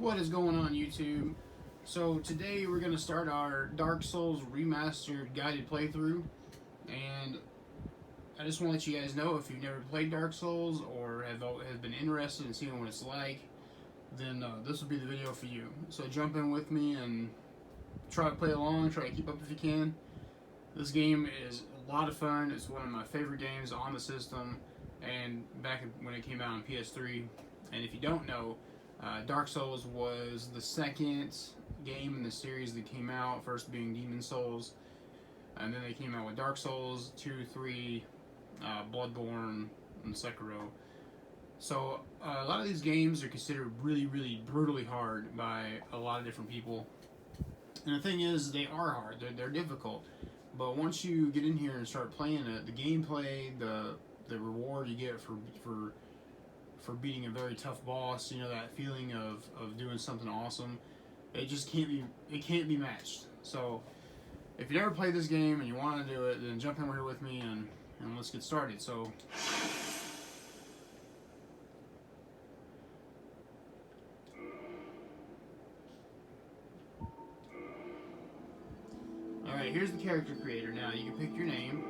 What is going on, YouTube? So today we're going to start our Dark Souls Remastered Guided playthrough, and I just want to let you guys know, if you've never played Dark Souls or have been interested in seeing what it's like, then this will be the video for you. So jump in with me and try to play along, try to keep up if you can. This game is a lot of fun. It's one of my favorite games on the system, and back when it came out on PS3. And if you don't know, Dark Souls was the second game in the series that came out, first being Demon Souls, and then they came out with Dark Souls 2, 3, Bloodborne, and Sekiro. So a lot of these games are considered really, really brutally hard by a lot of different people. And the thing is, they are hard, they're difficult. But once you get in here and start playing it, the gameplay, the reward you get for beating a very tough boss, you know, that feeling of doing something awesome, it just can't be matched. So if you never played this game and you want to do it, then jump in here with me and let's get started. So alright, here's the character creator. Now you can pick your name,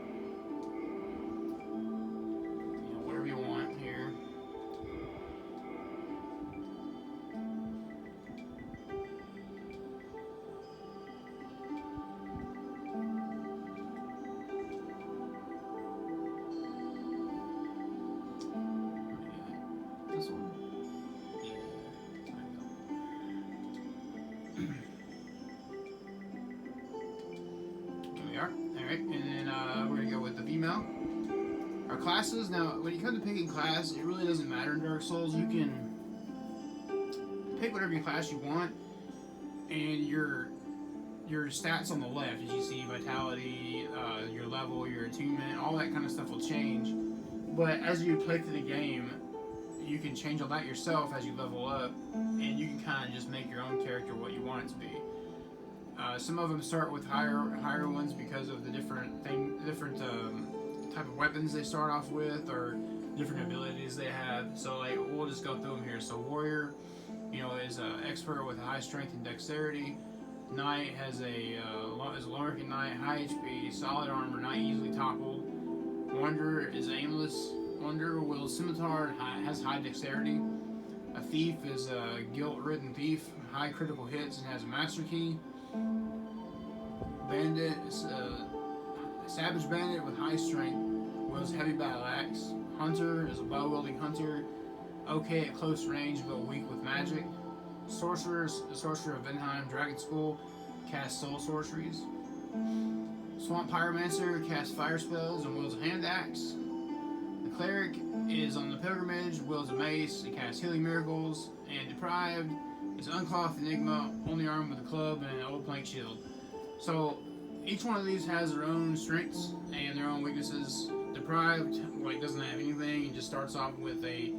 you know, whatever you want here. This one? Yeah, there we are. Alright, and then we're going to go with the female. Our classes, now when you come to picking class, it really doesn't matter in Dark Souls. You can pick whatever your class you want, and your stats on the left, as you see, vitality, your level, your attunement, all that kind of stuff will change. But as you play through the game, you can change all that yourself as you level up, and you can kind of just make your own character what you want it to be. Some of them start with higher ones because of the different type of weapons they start off with, or different abilities they have. So like, we'll just go through them here. So Warrior, you know, is an expert with high strength and dexterity. Knight has is a low-ranking knight, high HP, solid armor, not easily toppled. Wanderer is aimless. Wanderer wields scimitar, has high dexterity. A thief is a guilt-ridden thief, high critical hits, and has a master key. Bandit is a savage bandit with high strength, wields heavy battle axe. Hunter is a bow-wielding hunter, okay at close range but weak with magic. Sorcerer is a sorcerer of Vinheim Dragon School, casts soul sorceries. Swamp Pyromancer casts fire spells and wields a hand axe. The Cleric is on the pilgrimage, wields a mace, and casts healing miracles. And Deprived is unclothed enigma, only armed with a club and an old plank shield. So each one of these has their own strengths and their own weaknesses. Deprived, like, doesn't have anything, and just starts off with a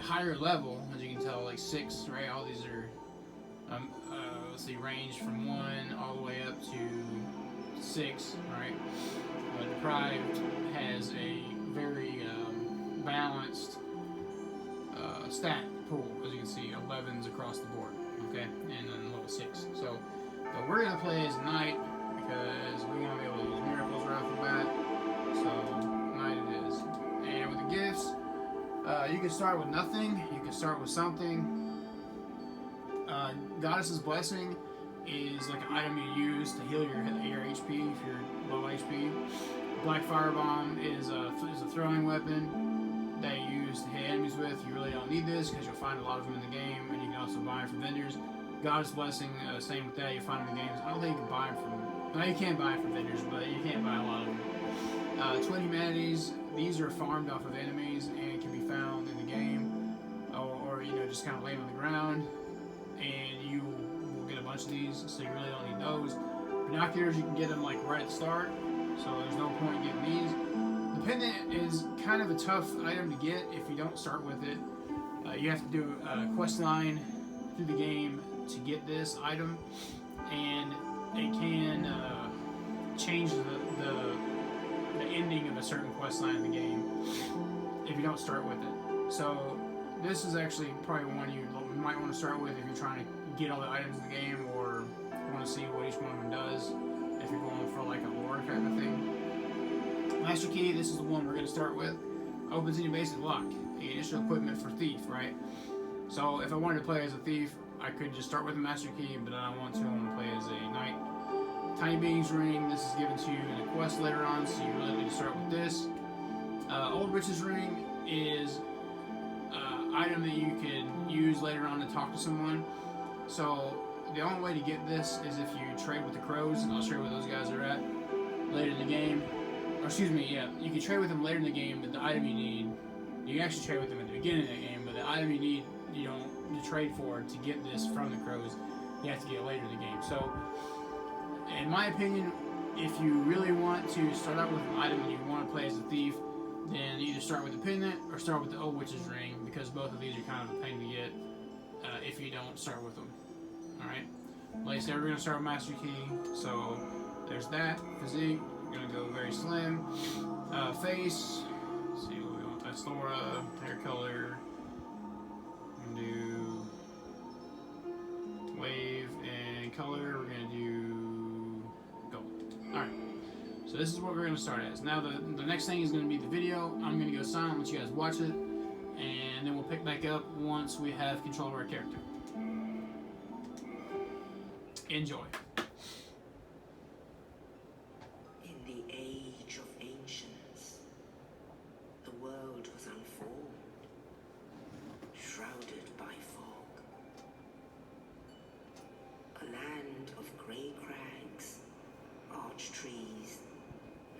higher level, as you can tell, like 6, right? All these are let's see, range from 1 all the way up to 6, right? Deprived has a very balanced stat pool, as you can see, 11s across the board, okay? And then level 6. So we're going to play as Knight because we want to be able to use miracles right off the bat. So Knight it is. And with the gifts, you can start with nothing, you can start with something. Goddess's Blessing is like an item you use to heal your HP if you're low HP. Black Firebomb is a throwing weapon that you use to hit enemies with. You really don't need this because you'll find a lot of them in the game, and you can also buy them from vendors. Goddess Blessing, same with that, you find them in games. I don't think you can buy them from, no, you can't buy them from vendors, but you can't buy a lot of them. Twin Humanities, these are farmed off of enemies and can be found in the game, or you know, just kind of laying on the ground, and you will get a bunch of these, so you really don't need those. Binoculars, you can get them like right at the start, so there's no point in getting these. The pendant is kind of a tough item to get if you don't start with it. You have to do a quest line through the game to get this item, and it can change the ending of a certain quest line in the game if you don't start with it. So this is actually probably one you might want to start with if you're trying to get all the items in the game, or want to see what each one of them does, if you're going for like a lore kind of thing. Master Key, this is the one we're going to start with. Opens any basic lock. Initial equipment for thief, right? So if I wanted to play as a thief, I could just start with the Master Key, but I don't want to. I want to play as a knight. Tiny Beings Ring, this is given to you in a quest later on, so you really need to start with this. Old Witch's Ring is item that you can use later on to talk to someone. So the only way to get this is if you trade with the crows, and I'll show you where those guys are at later in the game. Or excuse me, yeah, you can trade with them later in the game, but the item you need, you can actually trade with them at the beginning of the game, but the item you need, you don't to trade for to get this from the crows, you have to get later in the game. So in my opinion, if you really want to start out with an item and you want to play as a thief, then either start with the pendant or start with the Old Witch's Ring, because both of these are kind of a pain to get if you don't start with them. Alright? Like I said, we're going to start with Master Key, so there's that. Physique, we're going to go very slim. Face, let's see what we want. That's Thora, hair color. We're going to do wave and color. We're going to do gold. Alright. So this is what we're going to start as. Now the next thing is going to be the video. I'm going to go silent, let you guys watch it, and then we'll pick back up once we have control of our character. Enjoy. In the age of ancients, the world was unformed, shrouded by fog. A land of grey crags, arch trees,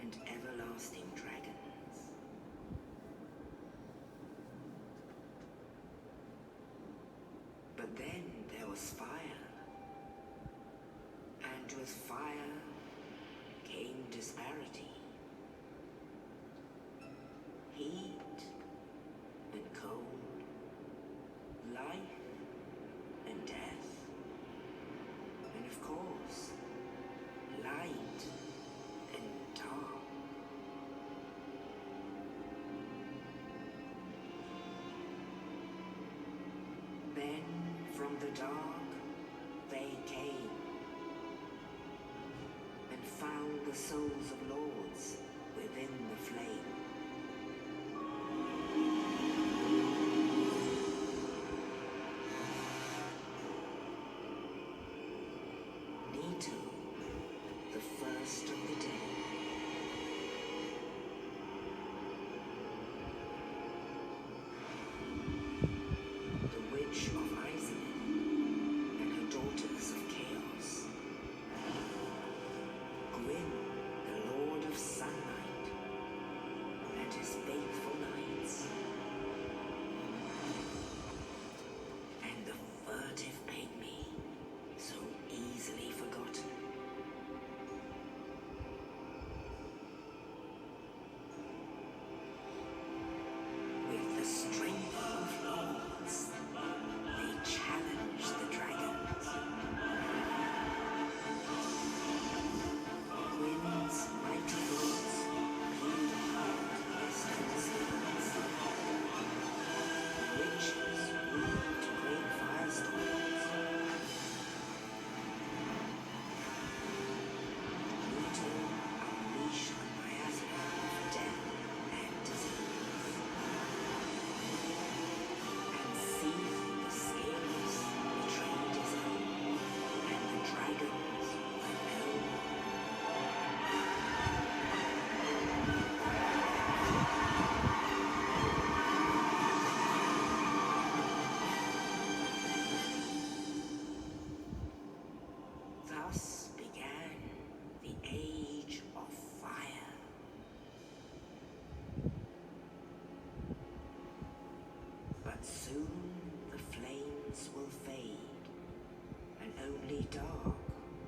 and everlasting dragons. But then there was fire, and with fire came disparity, heat and cold, life and death, and of course, light and dark. Then from the dark they came and found the souls of lords within the flame. Nito, the first of the day. The witch of Asylum and her daughters of chaos. Gwyn, the lord of sunlight, and his faithful knights. And the furtive pygmy, so easily forgotten. With the strength of lords, they challenged the dragons. Gwyn's mighty lords peeled apart western cities. Witches ruled great firestorms. Nito unleashed a miasma of death and disease, and seethed the scales betrayed his own, and the dragons were known. Thus began the Age of Fire. But soon the flames will fade, and only dark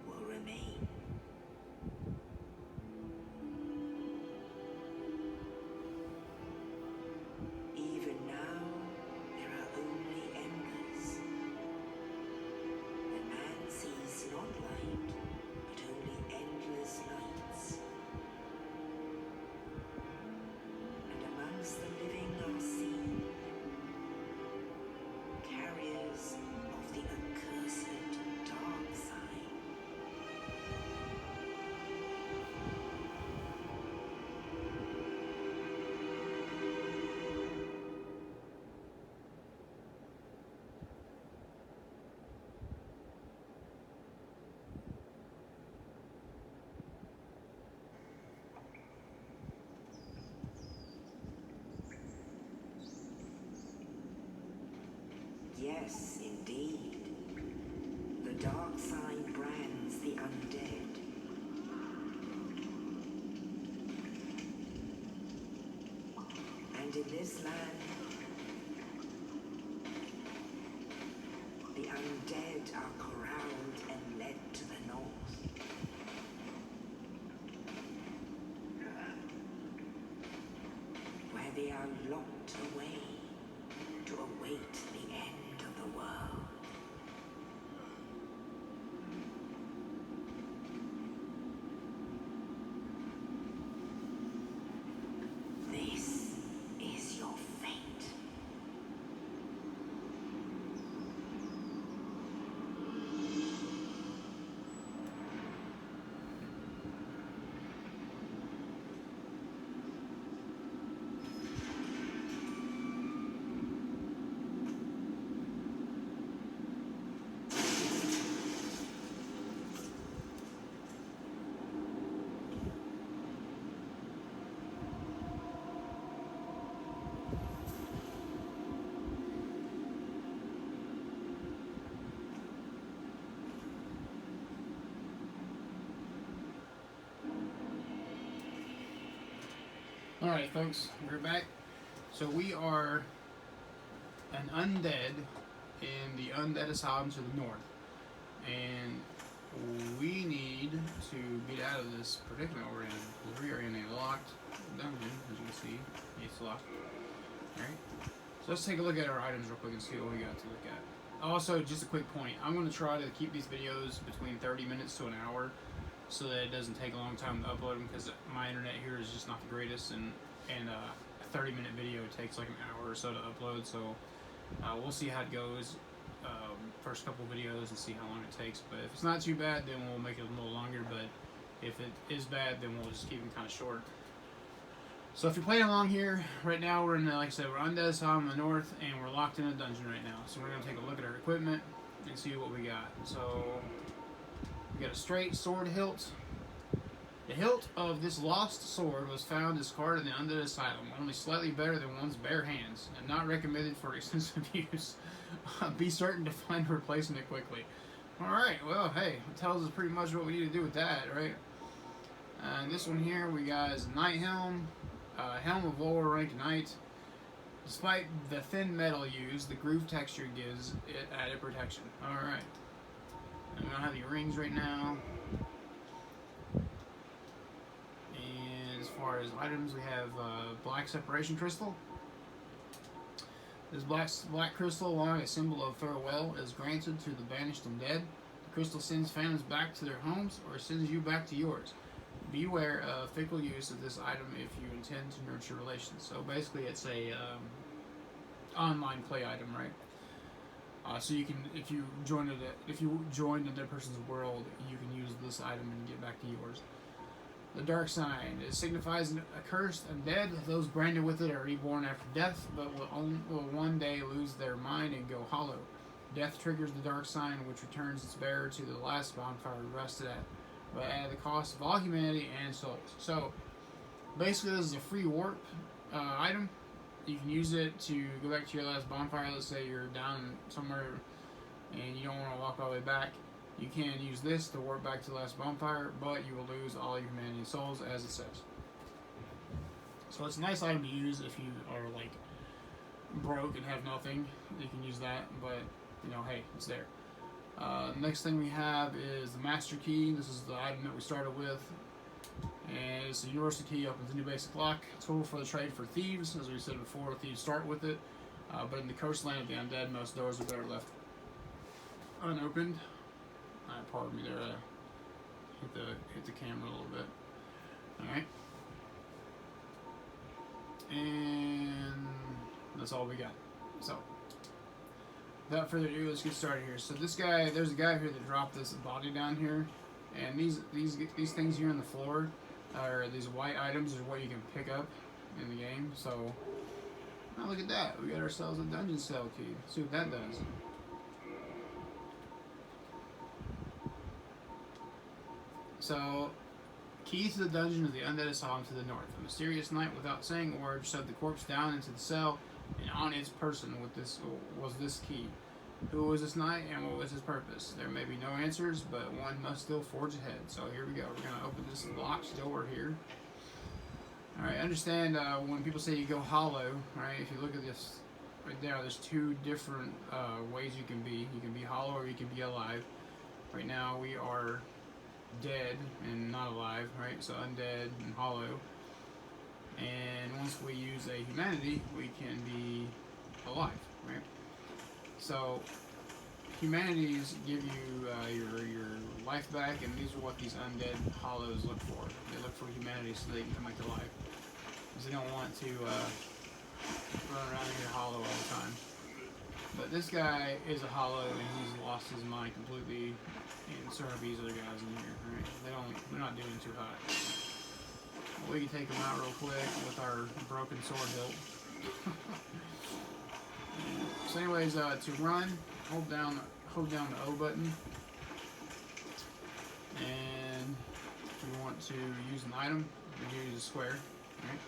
will remain. Even now, there are only embers, and man sees not light, but only endless nights. And amongst the living are seen Yes, indeed. The dark sign brands the undead. And in this land, the undead are corralled and led to the north. Where they are locked away to await the end of the world. This is your fate. Alright, folks, we're back. So we are an undead in the Undead Asylum to the north. And we need to get out of this predicament we're in. Because we are in a locked dungeon, as you can see. It's locked. Alright. So let's take a look at our items real quick and see what we got to look at. Also, just a quick point. I'm going to try to keep these videos between 30 minutes to an hour, so that it doesn't take a long time to upload them, because my internet here is just not the greatest, and a 30-minute video takes like an hour or so to upload. So we'll see how it goes. First couple videos and see how long it takes. But if it's not too bad, then we'll make it a little longer. But if it is bad, then we'll just keep them kind of short. So if you're playing along here, right now we're in, like I said, we're Undead Asylum in the north, and we're locked in a dungeon right now. So we're going to take a look at our equipment and see what we got. So we got a straight sword hilt. The hilt of this lost sword was found discarded in the Undead Asylum, only slightly better than one's bare hands, and not recommended for extensive use. Be certain to find a replacement quickly. Alright, well, hey, it tells us pretty much what we need to do with that, right? And this one here we got is a Knight Helm, helm of lower rank Knight. Despite the thin metal used, the groove texture gives it added protection. Alright. And we don't have any rings right now. And as far as items, we have black separation crystal. This black crystal, along a symbol of farewell, is granted to the banished undead. The crystal sends families back to their homes or sends you back to yours. Beware of fickle use of this item if you intend to nurture relations. So basically, it's a online play item, right? So you can, if you join another person's world, you can use this item and get back to yours. The Dark Sign. It signifies a cursed undead. Those branded with it are reborn after death, but will one day lose their mind and go hollow. Death triggers the Dark Sign, which returns its bearer to the last bonfire rested at, but at the cost of all humanity and souls. So, basically, this is a free warp item. You can use it to go back to your last bonfire. Let's say you're down somewhere and you don't want to walk all the way back. You can use this to warp back to the last bonfire, but you will lose all your humanity and souls, as it says. So it's a nice item to use if you are, like, broke and have nothing. You can use that, but, you know, hey, it's there. Next thing we have is the Master Key. This is the item that we started with. And it's a universal key, opens a new basic lock. Tool for the trade for thieves. As we said before, thieves start with it. But in the coastland of the undead, most doors are better left unopened. Pardon me there, hit the camera a little bit. Alright. And that's all we got. So, without further ado, let's get started here. So this guy, there's a guy here that dropped this body down here. And these things here on the floor, or these white items, are what you can pick up in the game. So, now look at that. We got ourselves a dungeon cell key. Let's see what that does. So, key to the dungeon of the Undead Asylum to the north. A mysterious knight, without saying a word, shoved the corpse down into the cell, and on its person with this key. Who was this knight and what was his purpose? There may be no answers, but one must still forge ahead. So here we go. We're going to open this locked door here. Alright, understand when people say you go hollow, right? If you look at this right there, there's two different ways you can be. You can be hollow or you can be alive. Right now we are dead and not alive, right? So undead and hollow. And once we use a humanity, we can be alive, right? So humanities give you your life back, and these are what these undead hollows look for. They look for humanity so they can come back to life. Because they don't want to run around here hollow all the time. But this guy is a hollow, and he's lost his mind completely. And so are these other guys in here, right? They're not doing too hot. We can take them out real quick with our broken sword hilt. So anyways, to run, hold down the O button, and if you want to use an item, you use a square, right?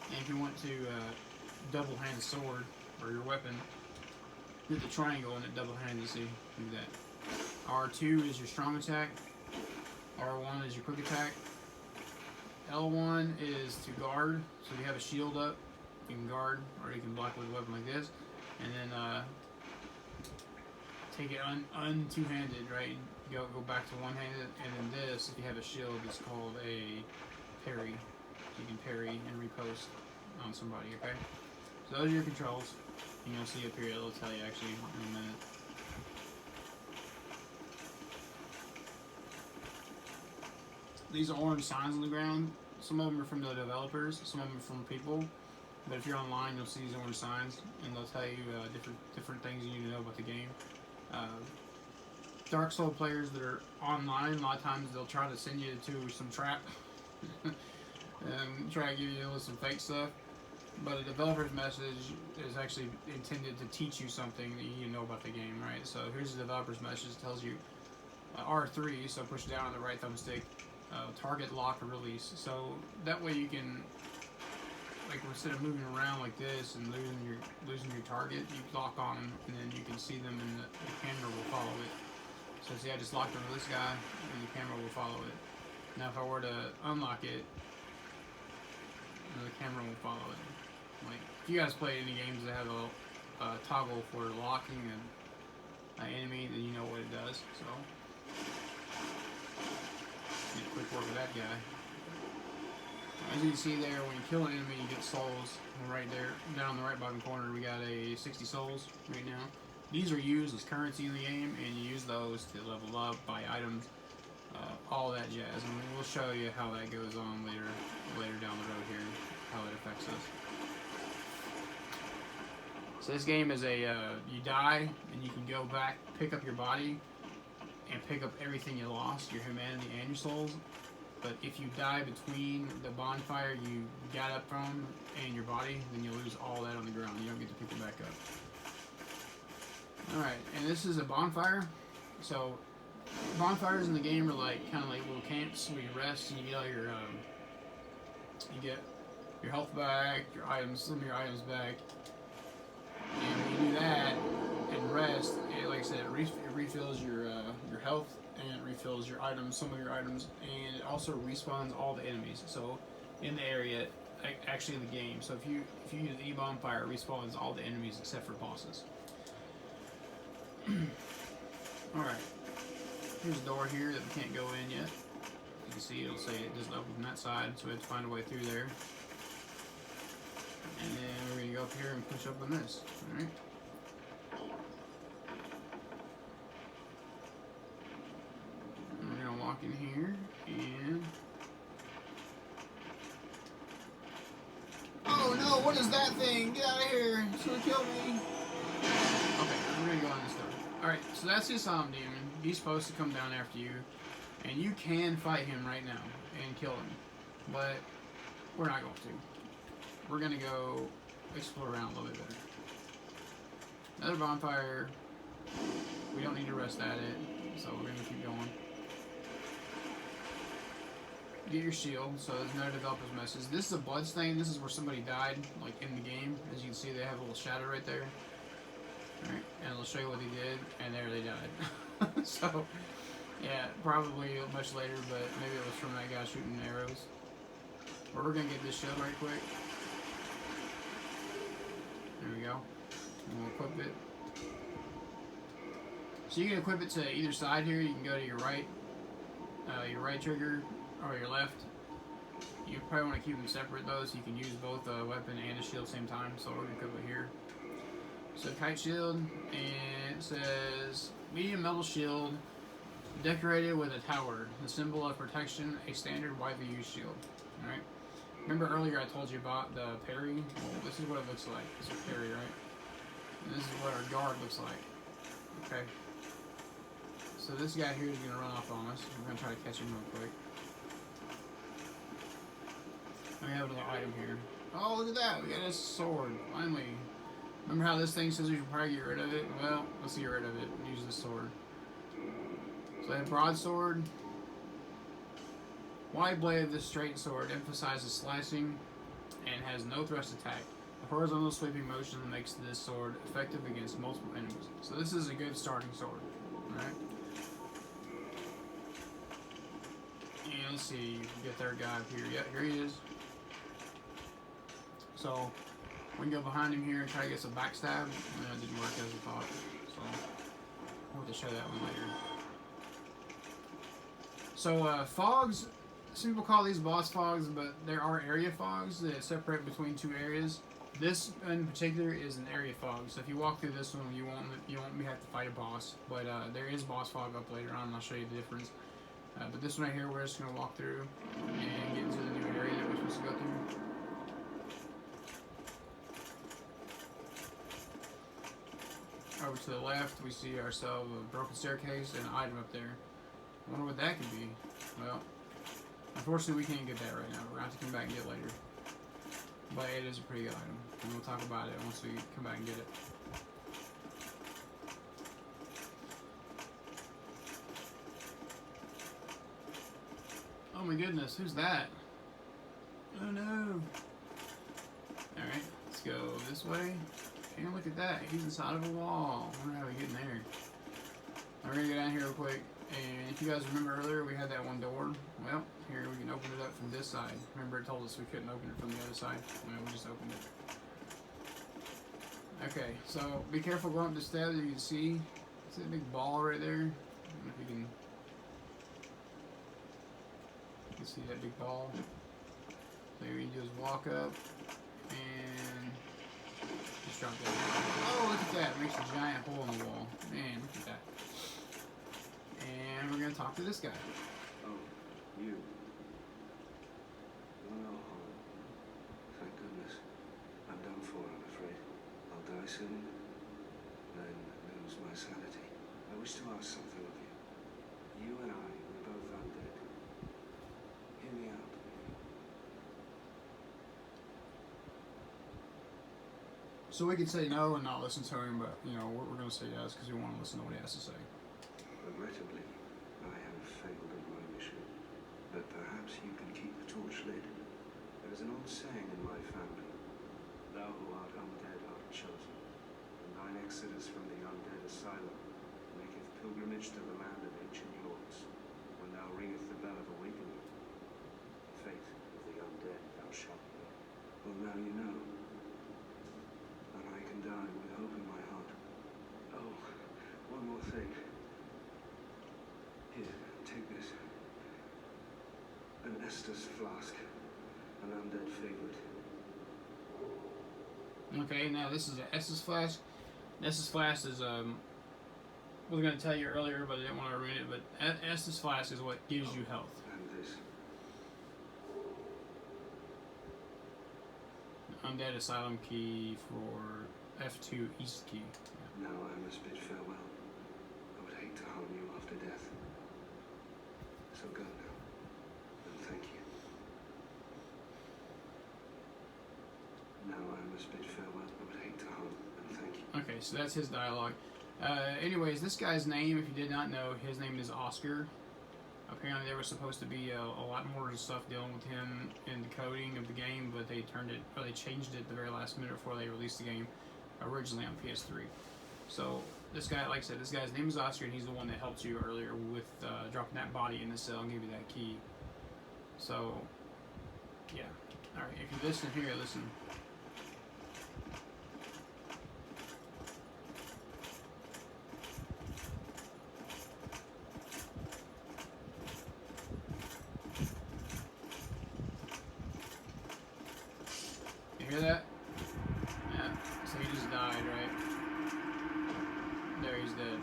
And if you want to double hand the sword or your weapon, hit the triangle and it double hands. See, do that. R2 is your strong attack. R1 is your quick attack. L1 is to guard, so if you have a shield up, you can guard, or you can block with a weapon like this, and then take it two-handed, right? Go back to one-handed, and then this, if you have a shield, is called a parry. You can parry and repost on somebody, okay? So those are your controls. And you'll see up here, it'll tell you actually in a minute. These are orange signs on the ground. Some of them are from the developers, some of them are from people. But if you're online, you'll see these orange signs, and they'll tell you different things you need to know about the game. Dark Souls players that are online, a lot of times they'll try to send you to some trap and try to give you some fake stuff. But a developer's message is actually intended to teach you something that you need to know about the game, right? So here's the developer's message. It tells you R3, so push down on the right thumbstick. Target, lock, or release. So that way you can, like, instead of moving around like this and losing your target, you lock on them, and then you can see them, and the camera will follow it. So see, I just locked onto this guy, and the camera will follow it. Now if I were to unlock it, the camera will follow it. Like, if you guys play any games that have a toggle for locking an enemy, then you know what it does. So get a quick work with that guy. As you can see there, when you kill an enemy, you get souls. Right there, down in the right bottom corner, we got a 60 souls right now. These are used as currency in the game, and you use those to level up, buy items, all that jazz. And we'll show you how that goes on later down the road here, how it affects us. So this game is you die, and you can go back, pick up your body, and pick up everything you lost, your humanity and your souls. But if you die between the bonfire you got up from and your body, then you lose all that on the ground. You don't get to pick it back up. Alright, and this is a bonfire. So bonfires in the game are kind of like little camps where you rest and you get all your you get your health back, your items, some of your items back. And when you do that and rest, like I said, it refills your health, and it refills your items, some of your items, and it also respawns all the enemies. So in the area, actually in the game. So if you use E-Bonfire, it respawns all the enemies except for bosses. Alright. Here's a door here that we can't go in yet. You can see it'll say it doesn't open from that side, so we have to find a way through there. And then we're going to go up here and push open this. Alright. We're going to walk in here and... Oh no, what is that thing? Get out of here! It's going to kill me! Okay, we're going to go on this door. Alright, so that's the Asylum demon. He's supposed to come down after you. And you can fight him right now and kill him. But we're not going to. We're going to go explore around a little bit better. Another bonfire. We don't need to rest at it, so we're going to keep going. get your shield, so there's no developer's message. This is a bloodstain. This is where somebody died, like in the game. As you can see, they have a little shadow right there. Alright, and it'll show you what they did, and there they died. So, yeah, probably much later, but maybe it was from that guy shooting arrows. But we're gonna get this shield right quick. There we go. And we'll equip it. So you can equip it to either side here. You can go to your right trigger, or your left. You probably want to keep them separate though, so you can use both a weapon and a shield at the same time. So we're gonna equip it here. So kite shield, and it says medium metal shield decorated with a tower, the symbol of protection, a standard widely used shield. Alright. Remember earlier I told you about the parry? Well, this is what it looks like. It's a parry, right? And this is what our guard looks like. Okay. So this guy here is gonna run off on us. We're gonna try to catch him real quick. We have another item here. Oh, look at that! We got a sword, finally. Remember how this thing says we should probably get rid of it? Well, let's get rid of it and use this sword. So I have broadsword. Wide blade of this straight sword emphasizes slashing and has no thrust attack. The horizontal sweeping motion makes this sword effective against multiple enemies. So this is a good starting sword. Alright? And let's see, get their guy up here. Yep, here he is. So we can go behind him here and try to get some backstab. That didn't work as we thought. So we'll have to show that one later. So fogs, some people call these boss fogs, but there are area fogs that separate between two areas. This in particular is an area fog. So if you walk through this one, you won't have to fight a boss. But there is boss fog up later on, and I'll show you the difference. But this one right here, we're just gonna walk through and get into the new area that we're supposed to go through. Over to the left, we see ourselves a broken staircase and an item up there. I wonder what that could be. Well, unfortunately, we can't get that right now. We're going to have to come back and get it later. But it is a pretty good item, and we'll talk about it once we come back and get it. Oh my goodness, who's that? Oh no! Alright, let's go this way. And look at that, he's inside of a wall. I wonder how we get in there. We're gonna go down here real quick, and if you guys remember earlier, we had that one door. Well, here we can open it up from this side. Remember it told us we couldn't open it from the other side? Well, we just opened it. Okay, so be careful going up the steps. You can see, see that big ball right there? I don't know if you can see that big ball. So what you do is walk up, and just drop that. Oh, look at that. It makes a giant hole in the wall. Man, look at that. And we're going to talk to this guy. Oh, you. No harm. Thank goodness. I'm done for, I'm afraid. I'll die soon, then lose my sanity. I wish to ask something of you. You and I, we're both undead. Hear me out. So we could say no and not listen to him, but, you know, we're going to say yes because we want to listen to what he has to say. Regrettably, I have failed at my mission, but perhaps you can keep the torch lit. There is an old saying in my family: thou who art undead art chosen, and thine exodus from the undead asylum maketh pilgrimage to the land of ancient lords, when thou ringeth the bell of awakening. The fate of the undead thou shalt know. Well, now you know, and I can die with hope in my heart. Oh, one more thing. Here, take this. An Estus flask. An undead favorite. Okay, now this is an Estus flask. Estus flask is, I was going to tell you earlier, but I didn't want to ruin it, but Estus flask is what gives you health. And this. Undead Asylum key for F2 East key. Now I must bid farewell. I would hate to harm you after death. So go now, and thank you. Now I must bid farewell. I would hate to harm, and thank you. Okay, so that's his dialogue. Anyways, this guy's name, if you did not know, his name is Oscar. Apparently there was supposed to be a lot more stuff dealing with him in the coding of the game, but they changed it at the very last minute before they released the game originally on PS3. So this guy, like I said, this guy's name is Oscar, and he's the one that helped you earlier with dropping that body in the cell and gave you that key. So, yeah. Alright, if you listen here, listen. You hear that? Yeah. So he just died, right? There, he's dead.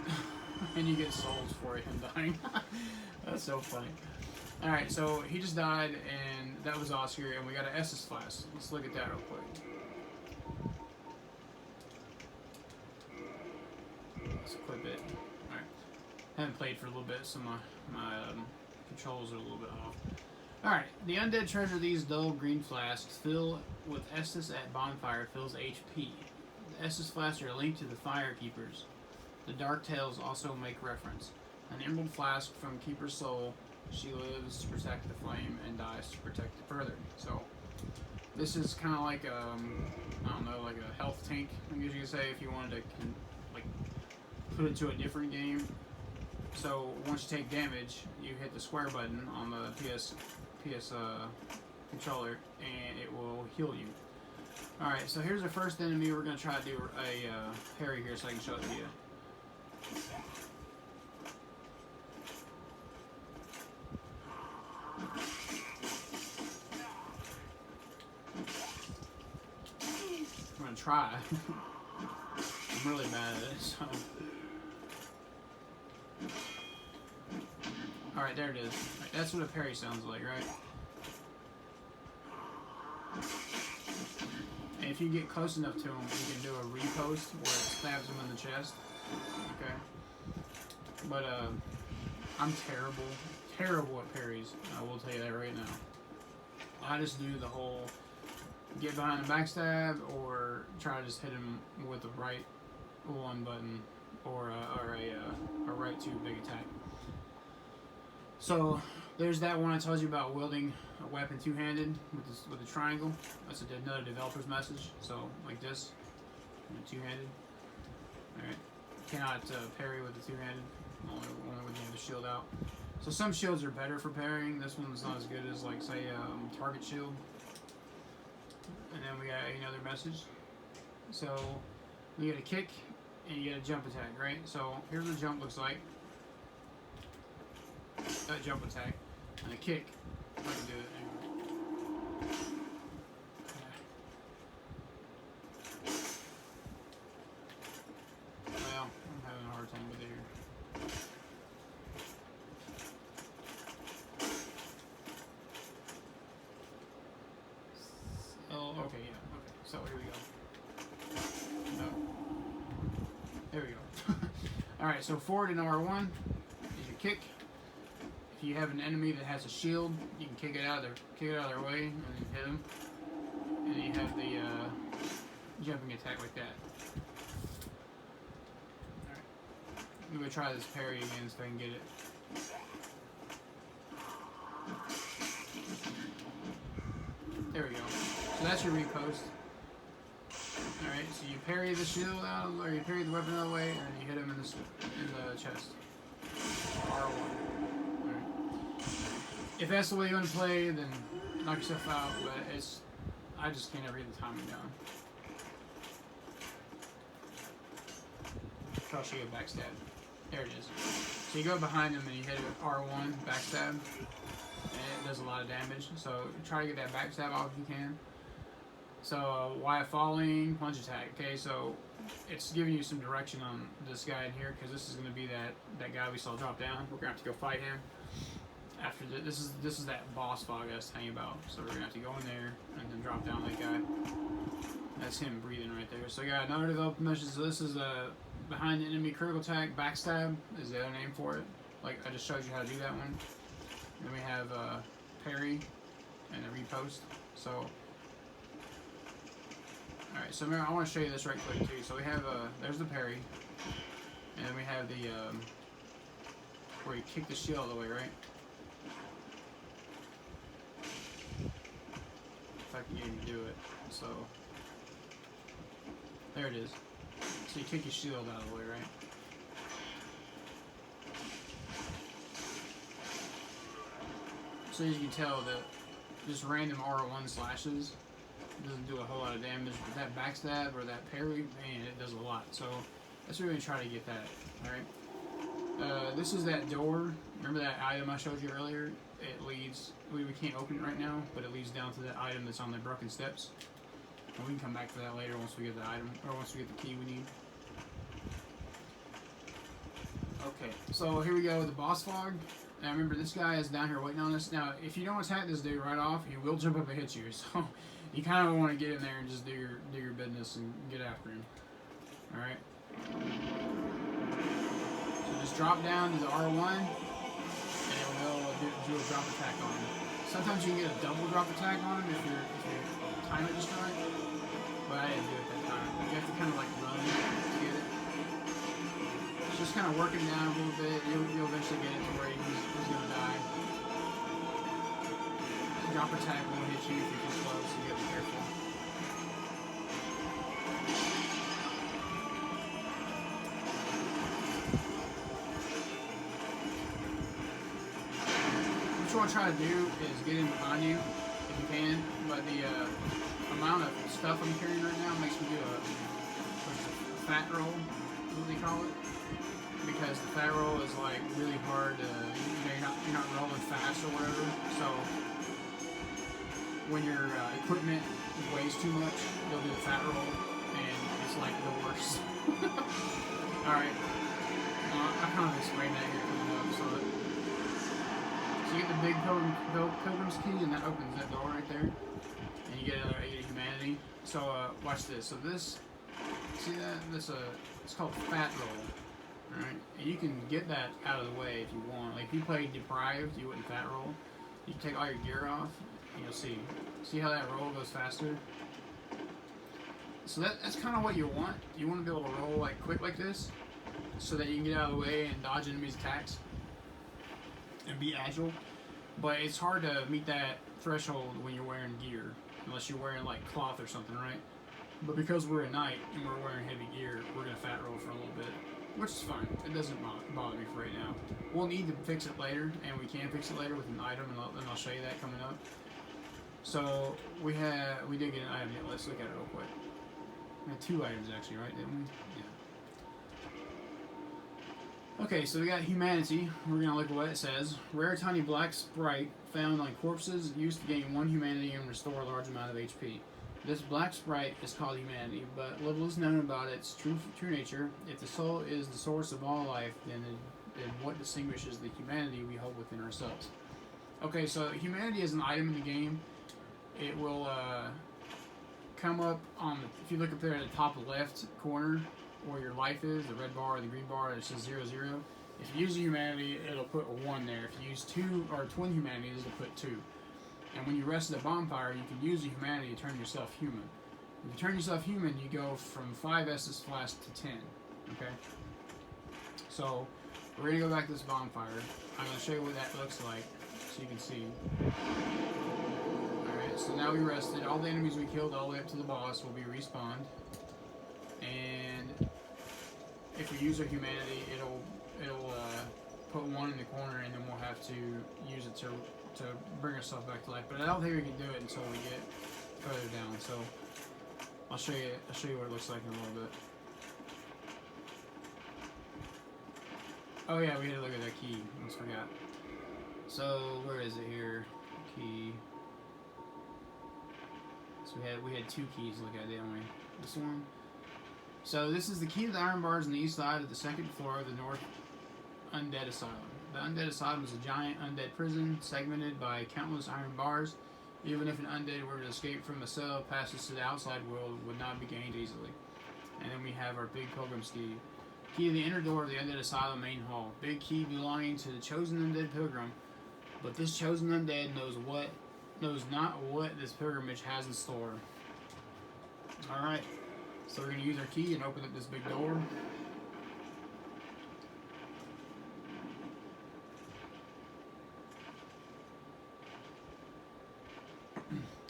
And you get souls for him dying. That's so funny. Alright, so he just died, and that was Oscar, and we got an Estus flask. Let's look at that real quick. Let's equip it. Alright. Haven't played for a little bit, so my controls are a little bit off. Alright, the undead treasure these dull green flasks fill with Estus at Bonfire fills HP. The Estus flasks are linked to the Fire Keepers. The Dark Tales also make reference. An emerald flask from Keeper's soul. She lives to protect the flame and dies to protect it further. So, this is kind of like I don't know, like a health tank, I guess you could say, if you wanted to like put it to a different game. So once you take damage, you hit the square button on the PS controller, and it will heal you. All right, so here's the first enemy. We're gonna try to do a parry here, so I can show it to you. I'm gonna try. I'm really bad at it, so. Alright, there it is. Right, that's what a parry sounds like, right? And if you get close enough to him, you can do a repost where it stabs him in the chest. Okay. But, I'm terrible at parries. I will tell you that right now. I just do the whole get behind the backstab, or try to just hit him with the right one button, or a right two big attack. So there's that one I told you about, wielding a weapon two-handed with a triangle. That's another developer's message. So like this, two-handed. All right, cannot parry with the two-handed. Only when you have the shield out. So some shields are better for parrying. This one's not as good as, like, say, target shield. And then we got another message. So you get a kick and you get a jump attack, right? So here's what jump looks like. That jump attack and a kick. I can do it anyway. Well, I'm having a hard time with it here. Oh, okay, yeah, okay. So here we go. No. There we go. Alright, so forward in R1 is your kick. If you have an enemy that has a shield, you can kick it out of their way and then hit them. And then you have the jumping attack like that. Alright. I'm gonna try this parry again so I can get it. There we go. So that's your repost. Alright, so you parry the shield out, or you parry the weapon out of the way, and then you hit him in the chest. R1. Alright. If that's the way you want to play, then knock yourself out, but I just can't ever get the timing down. I'll show you a backstab. There it is. So you go behind him and you hit it with R1, backstab, and it does a lot of damage. So try to get that backstab off if you can. So while falling, plunge attack. Okay, so it's giving you some direction on this guy in here, because this is going to be that guy we saw drop down. We're going to have to go fight him. After this is that boss fog I was telling you about. So we're going to have to go in there and then drop down that guy. That's him breathing right there. So I got another development message. So this is behind the enemy critical attack. Backstab is the other name for it. Like I just showed you how to do that one. Then we have parry and a repost. So alright, so I want to show you this right quick too. So we have there's the parry, and then we have the where you kick the shield all the way, right? if I can get him to do it. So, there it is. So you kick your shield out of the way, right? So as you can tell, that just random R1 slashes doesn't do a whole lot of damage, but that backstab or that parry, man, it does a lot. So that's what we're going to try to get that, alright? This is that door. Remember that item I showed you earlier? It leads, we can't open it right now, but it leads down to that item that's on the broken steps. And we can come back to that later once we get the item, or once we get the key we need. Okay, so here we go with the boss fog. Now remember, this guy is down here waiting on us. Now, if you don't attack this dude right off, he will jump up and hit you. So you kind of want to get in there and just do your business and get after him. All right. So just drop down to the R1, and it will do a drop attack on him. Sometimes you can get a double drop attack on him if you time it just right. But I didn't do it that time. You have to kind of like run to get it. Just kind of working down a little bit. You'll eventually get it to where he's going to die. Drop attack won't hit you if you're too close, so you got to be careful. What you want to try to do is get in behind you if you can, but the amount of stuff I'm carrying right now makes me do a fat roll, is what they call it. Because the fat roll is like really hard to, you're not rolling fast or whatever. So when your equipment weighs too much, you'll do the fat roll, and it's like the worst. All right, I kind of explained that here coming up. So you get the big pilgrim's key, and that opens that door right there, and you get another 80 humanity. So watch this. So this, see that? This it's called fat roll. Alright, and you can get that out of the way if you want. Like if you play deprived, you wouldn't fat roll. You can take all your gear off, and you'll see. See how that roll goes faster? So that's kind of what you want. You want to be able to roll like quick like this, so that you can get out of the way and dodge enemies' attacks and be agile. But it's hard to meet that threshold when you're wearing gear, unless you're wearing like cloth or something, right? But because we're at night and we're wearing heavy gear, we're gonna fat roll for a little bit. Which is fine. It doesn't bother me for right now. We'll need to fix it later, and we can fix it later with an item, and I'll show you that coming up. So we did get an item. Yeah, let's look at it real quick. We had 2 items actually, right? Didn't we? Yeah. Okay, so we got humanity. We're gonna look at what it says. Rare tiny black sprite found on corpses used to gain 1 humanity and restore a large amount of HP. This black sprite is called humanity, but little is known about its true nature. If the soul is the source of all life, then what distinguishes the humanity we hold within ourselves? Okay, so humanity is an item in the game. It will come up on if you look up there at the top left corner where your life is, the red bar or the green bar, it says 0, 0. If you use a humanity, it'll put a 1 there. If you use 2 or twin humanities, it'll put 2. And when you rest at the bonfire, you can use a humanity to turn yourself human. If you turn yourself human, you go from 5 Estus Flask to 10. Okay? So, we're going to go back to this bonfire. I'm going to show you what that looks like so you can see. Alright, so now we rested. All the enemies we killed all the way up to the boss will be respawned. And if we use our humanity, it'll put 1 in the corner, and then we'll have to use it to bring ourselves back to life. But I don't think we can do it until we get further down. So I'll show you what it looks like in a little bit. Oh yeah, we had to look at that key. I almost forgot. So where is it here? Key. So we had 2 keys to look at, didn't we? This one. So this is the key to the iron bars on the east side of the 2nd floor of the North Undead Asylum. The Undead Asylum is a giant undead prison segmented by countless iron bars. Even if an undead were to escape from a cell, passage to the outside world would not be gained easily. And then we have our big pilgrim's key. Key to the inner door of the Undead Asylum main hall. Big key belonging to the chosen undead pilgrim. But this chosen undead knows not what this pilgrimage has in store. Alright, so we're going to use our key and open up this big door.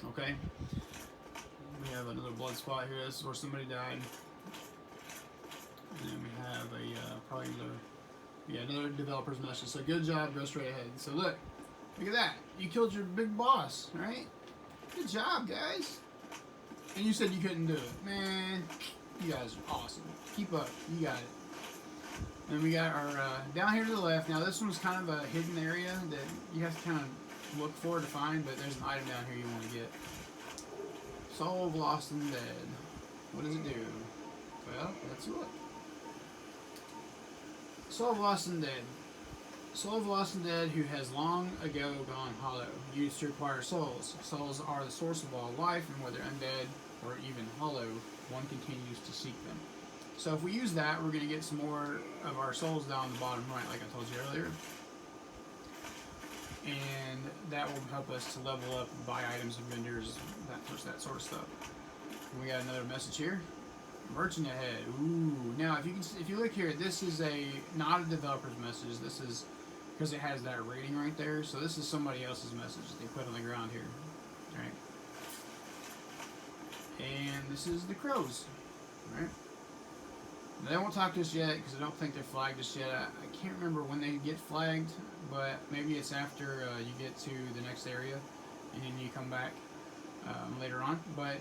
Okay, blood spot here. This is where somebody died. And then we have a probably another developer's message. So good job, go straight ahead. So look at that. You killed your big boss, right? Good job, guys. And you said you couldn't do it. Man, you guys are awesome. Keep up. You got it. And we got our, down here to the left. Now this one's kind of a hidden area that you have to kind of look for to find, but there's an item down here you want to get. Soul of Lost and Dead. What does it do? Well, let's look. Soul of Lost and Dead. Soul of Lost and Dead who has long ago gone hollow. Used to acquire souls. Souls are the source of all life, and whether undead or even hollow, one continues to seek them. So if we use that, we're going to get some more of our souls down the bottom right, like I told you earlier. And that will help us to level up, buy items and vendors, that sort of stuff. And we got another message here. Merchant ahead. Ooh. Now, if you look here, this is not a developer's message. This is because it has that rating right there. So this is somebody else's message that they put on the ground here. All right. And this is the crows. All right. Now, they won't talk to us yet because I don't think they're flagged us yet. I can't remember when they get flagged, but maybe it's after you get to the next area and then you come back later on. But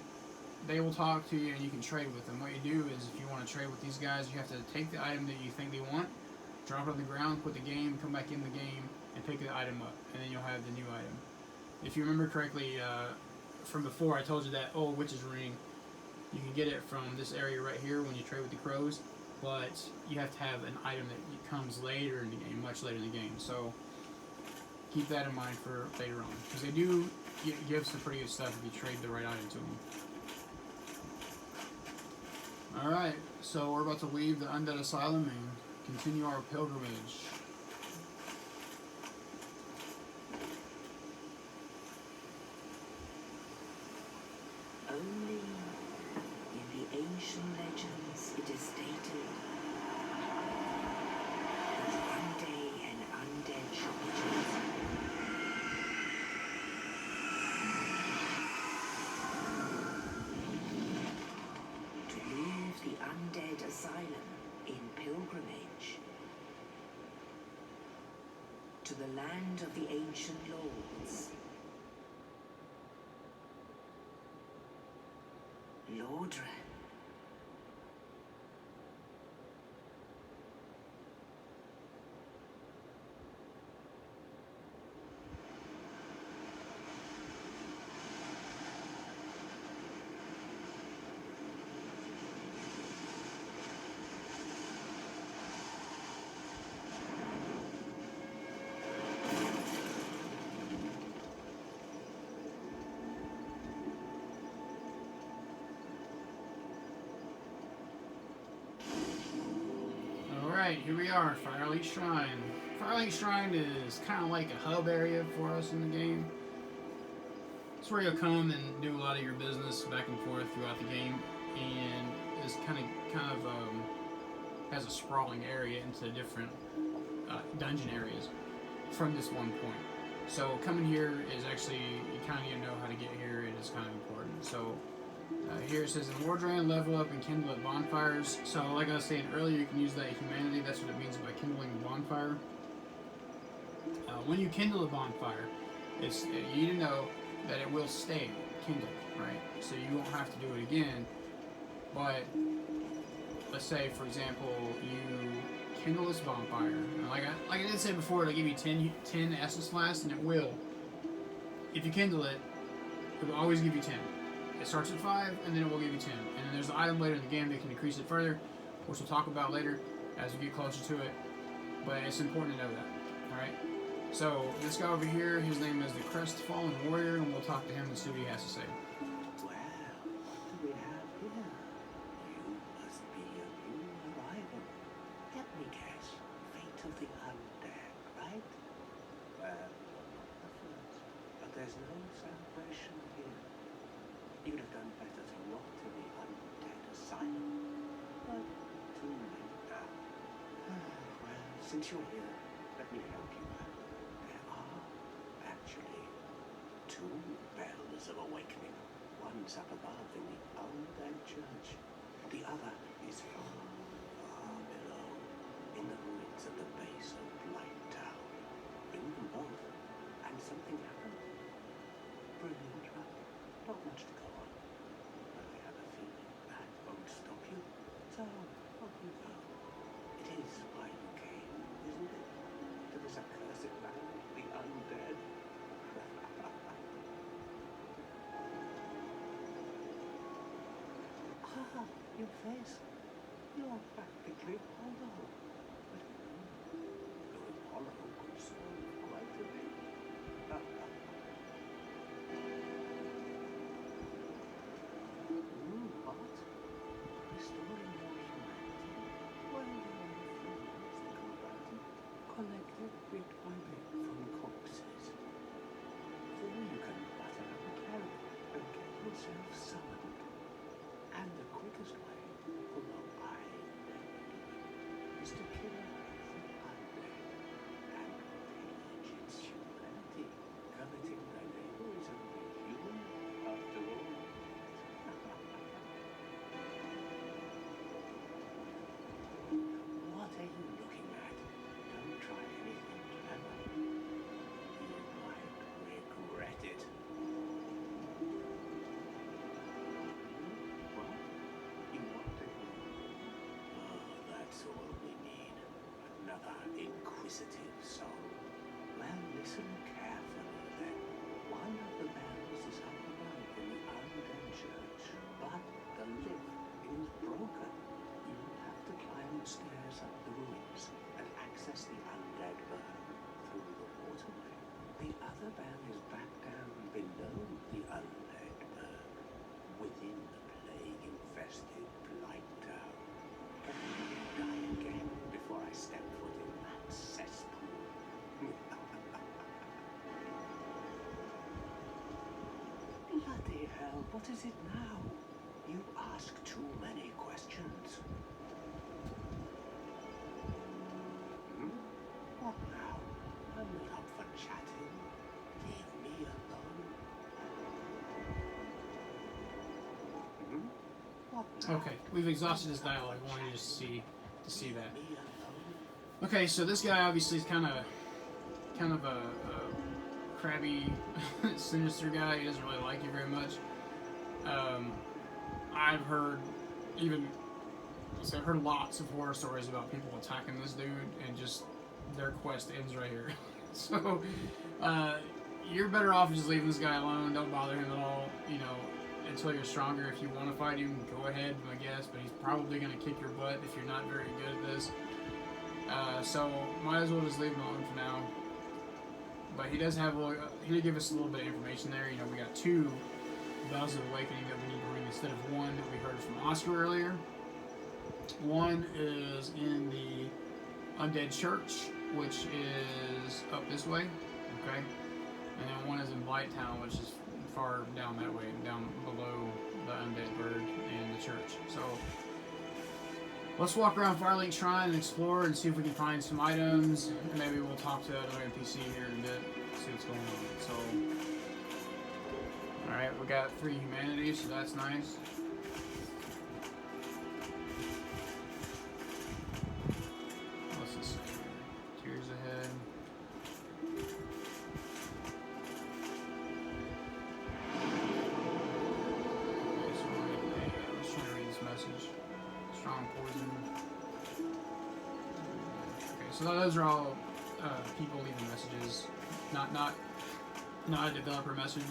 they will talk to you and you can trade with them. What you do is if you want to trade with these guys, you have to take the item that you think they want, drop it on the ground, quit the game, come back in the game, and pick the item up. And then you'll have the new item. If you remember correctly from before, I told you that old witch's ring. You can get it from this area right here when you trade with the crows, but you have to have an item that comes later in the game, much later in the game. So keep that in mind for later on, because they do give some pretty good stuff if you trade the right item to them. Alright, so we're about to leave the Undead Asylum and continue our pilgrimage. Only in the ancient legends it is stated that one day an undead shall be chosen. To leave the Undead Asylum in pilgrimage to the land of the ancient lords. Lordran. Alright, here we are, Firelight Shrine. Firelight Shrine is kind of like a hub area for us in the game. It's where you'll come and do a lot of your business back and forth throughout the game, and it's kind of has a sprawling area into different dungeon areas from this one point. So coming here is actually, you kind of need to know how to get here. It is kind of important. So here it says in Wardran, level up and kindle at bonfires. So like I was saying earlier, you can use that humanity. That's what it means by kindling a bonfire. When you kindle a bonfire, you need to know that it will stay kindled, right? So you won't have to do it again. But let's say, for example, you kindle this bonfire. And like I did say before, it'll give you 10 Essence Flasks, and it will. If you kindle it, it will always give you 10. It starts at 5, and then it will give you 10. And then there's an item later in the game that can increase it further, which we'll talk about later as we get closer to it. But it's important to know that. Alright? So, this guy over here, his name is the Crestfallen Warrior, and we'll talk to him and see what he has to say. Well, what do we have here? You must be a new arrival. Let me guess. Fate of the undead, right? Well, but there's no celebration here. You'd have done better to rot in the Undead Asylum. But too late now. Well, since you're here, let me help you out. There are actually 2 bells of awakening. one's up above in the Undead church. The other is far, far below, in the ruins at the base of Blight Town. Bring them both, and something happened. Brilliant, right? Not much to go on. But I have a feeling that won't stop you. So, off you go. It is why you came, isn't it? To this accursed land, the Undead. Ah, your face. You're practically hollow. But going hollow could serve quite a bit. What? Restoring your humanity? Well, there are a few ways to go about it. Collected bit by bit from corpses. Or you can butter up a cleric and get yourself summoned. And the quickest way, although I recommend, is to kill the undead and pillage its humanity. Coveting their neighbor is only human, after all. What are you looking at? Don't try anything clever. You might regret it. What? You want to hear? Oh, that's all we need. Another inquisitive soul. Well, listen carefully then. One of the bells is up above in the Undead church, but the lift is broken. You will have to climb the stairs up the ruins and access the Undead burn through the waterway. The other bell is back down below the Undead burn, within the plague-infested Blight Town. But I will die again before I step foot in that cesspool. Bloody hell, what is it now? You ask too many questions. What now? I'm not up for chatting. Leave me alone. What now? Okay, we've exhausted his dialogue. I wanted you to see that. Me alone. Okay, so this guy obviously is kind of a crabby, sinister guy. He doesn't really like you very much. I've heard lots of horror stories about people attacking this dude, and just their quest ends right here. So, you're better off just leaving this guy alone. Don't bother him at all. Until you're stronger. If you want to fight him, go ahead, I guess. But he's probably going to kick your butt if you're not very good at this. So might as well just leave him alone for now. But he does have he did give us a little bit of information there. We got 2 Bells of Awakening that we need to ring instead of 1 that we heard from Oscar earlier. 1 is in the Undead Church, which is up this way, okay? And then 1 is in Blight Town, which is far down that way, down below the Undead Bird and the church. So let's walk around Firelight Shrine and explore and see if we can find some items, and maybe we'll talk to another NPC here in a bit, see what's going on. So, alright, we got 3 humanity, so that's nice. What's this say here? Tears ahead. Okay, so let's try to read this message. Strong poison. Okay, so those are all people leaving messages, not a developer message.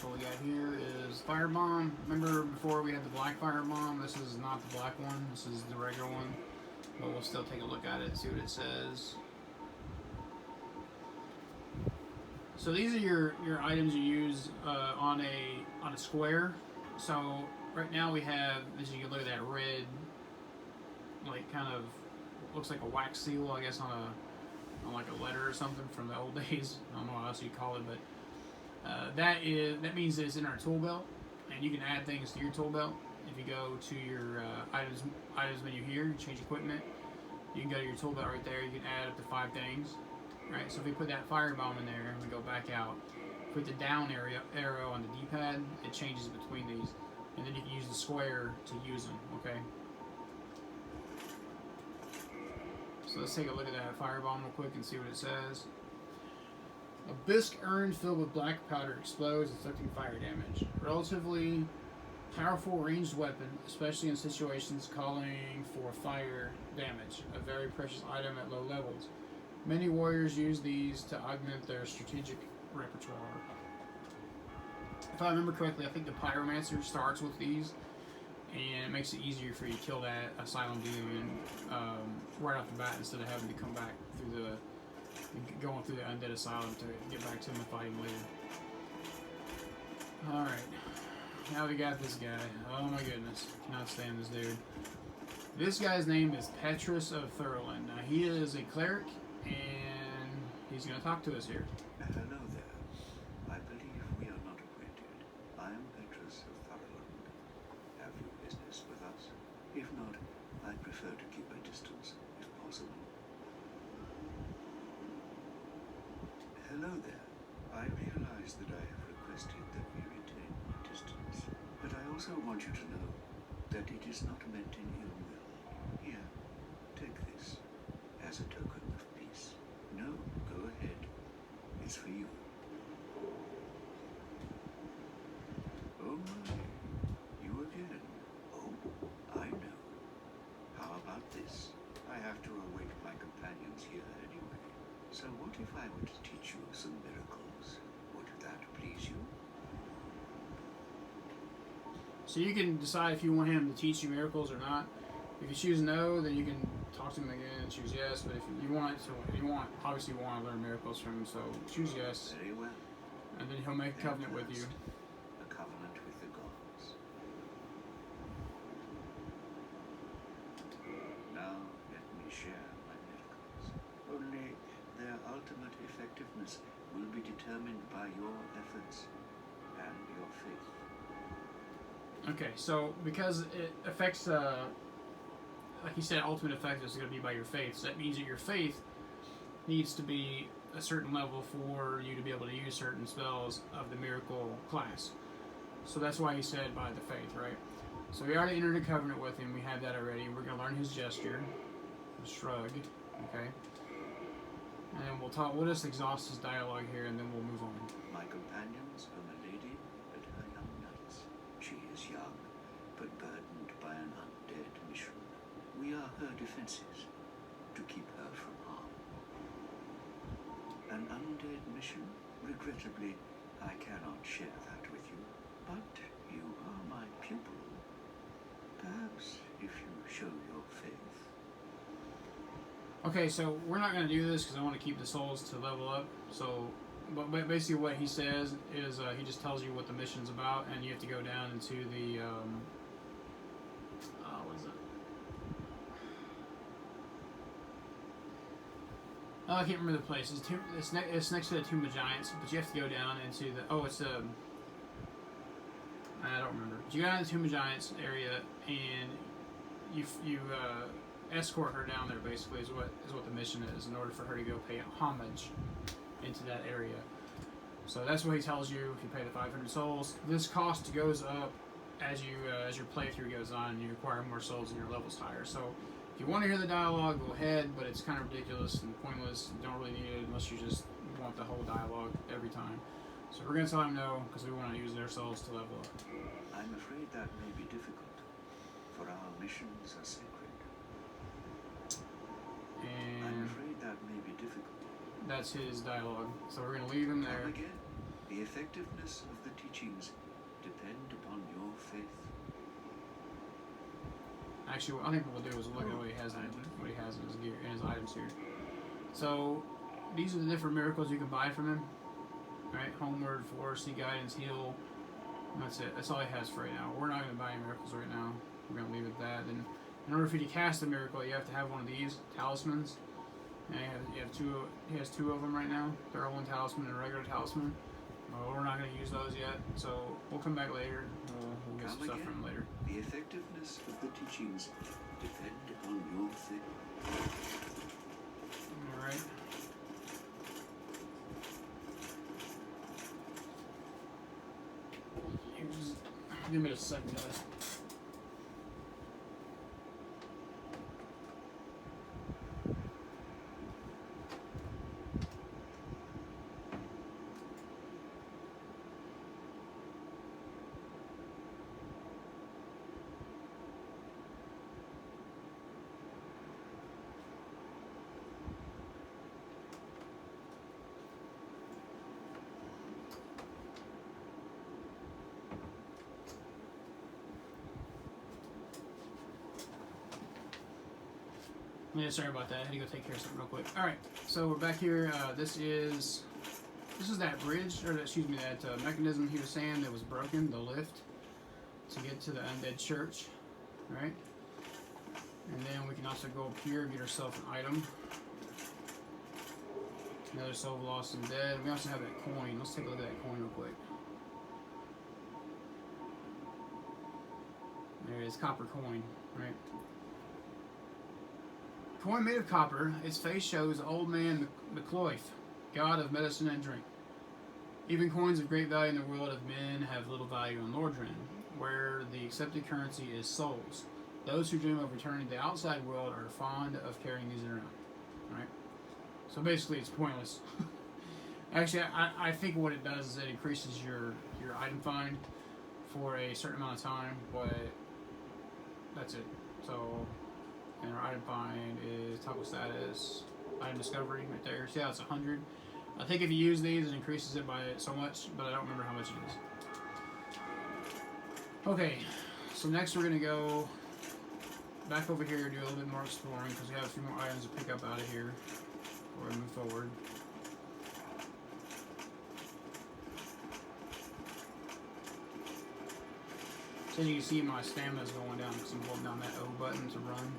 So what we got here is Firebomb. Remember before we had the black Firebomb? This is not the black one. This is the regular one. But we'll still take a look at it and see what it says. So these are your items you use on a square. So right now we have, as you can look at that red, like kind of looks like a wax seal, I guess, on like a letter or something from the old days. I don't know what else you call it, but that means that it's in our tool belt, and you can add things to your tool belt. If you go to your items menu here, you change equipment, you can go to your tool belt right there. You can add up to 5 things. Right, so if we put that firebomb in there and we go back out, put the down arrow on the D-pad, it changes between these. And then you can use the square to use them, okay? So let's take a look at that firebomb real quick and see what it says. A bisque urn filled with black powder explodes, inflicting fire damage. Relatively powerful ranged weapon, especially in situations calling for fire damage. A very precious item at low levels. Many warriors use these to augment their strategic repertoire. If I remember correctly, I think the Pyromancer starts with these, and it makes it easier for you to kill that Asylum demon right off the bat instead of having to come back through going through the Undead Asylum to get back to him and fight him later. Alright, now we got this guy. Oh my goodness, cannot stand this dude. This guy's name is Petrus of Firelink. Now he is a cleric, and he's going to talk to us here. Hello there. I believe we are not acquainted. I am Petrus of Firelink. Have you business with us? If not, I'd prefer to keep a distance, if possible. Hello there. I realize that I have requested that we retain distance, but I also want you to know that it is not meant in ill will. Here, take this as a token of peace. No, go ahead. It's for you. Oh my, you again. Oh, I know. How about this? I have to await my companions here anyway. So what if I were to teach you some miracles? Would that please you? So you can decide if you want him to teach you miracles or not. If you choose no, then you can talk to him again and choose yes. But if you want obviously you want to learn miracles from him, so choose yes. Very well. And then he'll make a covenant with you. A covenant with the gods. Now let me share my miracles. Only their ultimate effectiveness will be determined by your efforts and your faith. Okay, so because it affects, like you said, ultimate effectiveness is going to be by your faith. So that means that your faith needs to be a certain level for you to be able to use certain spells of the miracle class. So that's why he said by the faith, right? So we already entered a covenant with him. We have that already. We're going to learn his gesture, his shrug, okay? And we'll just exhaust his dialogue here, and then we'll move on. My companions are a lady and her young knights. She is young, but burdened by an undead mission. We are her defenses, to keep her from harm. An undead mission? Regrettably, I cannot share that with you. But you are my pupil. Perhaps if you show your faith. Okay, so we're not going to do this because I want to keep the souls to level up. So, but basically what he says is he just tells you what the mission's about, and you have to go down into the what is it? Oh, I can't remember the place. It's next to the Tomb of Giants, but you have to go down into the I don't remember. But you go down to the Tomb of Giants area, and you escort her down there. Basically, is what the mission is, in order for her to go pay homage into that area. So that's what he tells you. If you pay the 500 souls, this cost goes up as your playthrough goes on, and you acquire more souls and your level's higher. So if you want to hear the dialogue, go ahead, but it's kind of ridiculous and pointless. You don't really need it unless you just want the whole dialogue every time. So we're going to tell him no, because we want to use their souls to level up. I'm afraid that may be difficult, for our missions are sacred. I'm And afraid that may be difficult. that's his dialogue. So we're going to leave him there. Come again. The effectiveness of the teachings depend upon your faith. Actually, I think what we'll do is look at what he has in his gear, in his items here. So these are the different miracles you can buy from him. Right, homeward, force, see guidance, heal. And that's it. That's all he has for right now. We're not going to buy any miracles right now. We're going to leave it at that. And in order for you to cast a miracle, you have to have one of these talismans. And you have two. He has two of them right now. Thorough talisman and a regular talisman. Well, we're not going to use those yet, so we'll come back later. We'll get some stuff from him later. The effectiveness of the teachings depend upon your faith. Alright. Give me a second, guys. Yeah, sorry about that. I had to go take care of something real quick. Alright, so we're back here. This is that bridge, or excuse me, that mechanism he was saying that was broken, the lift, to get to the Undead Church. Alright? And then we can also go up here and get ourselves an item. Another soul of lost and dead. We also have that coin. Let's take a look at that coin real quick. There it is, copper coin, right? Coin made of copper, its face shows old man McCloyth, god of medicine and drink. Even coins of great value in the world of men have little value in Lordran, where the accepted currency is souls. Those who dream of returning to the outside world are fond of carrying these around. Right? So basically it's pointless. Actually, I think what it does is it increases your item find for a certain amount of time, but that's it. So, and our item find is toggle status, item discovery right there. See how it's 100? I think if you use these, it increases it by so much, but I don't remember how much it is. Okay, so next we're gonna go back over here, do a little bit more exploring because we have a few more items to pick up out of here before we move forward. So you can see my stamina's going down because I'm holding down that O button to run.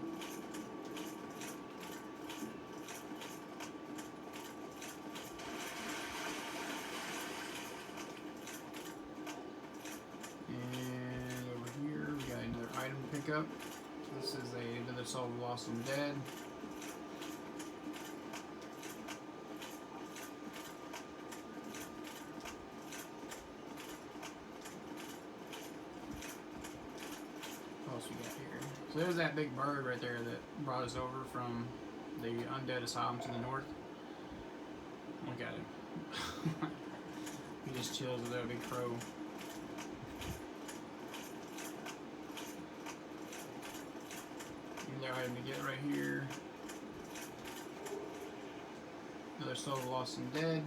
And over here we got another item to pick up. This is another soul of lost and dead. So there's that big bird right there that brought us over from the Undead Asylum to the north. Look at him. He just chills with that big crow. Another item to get right here. Another soul of lost and dead.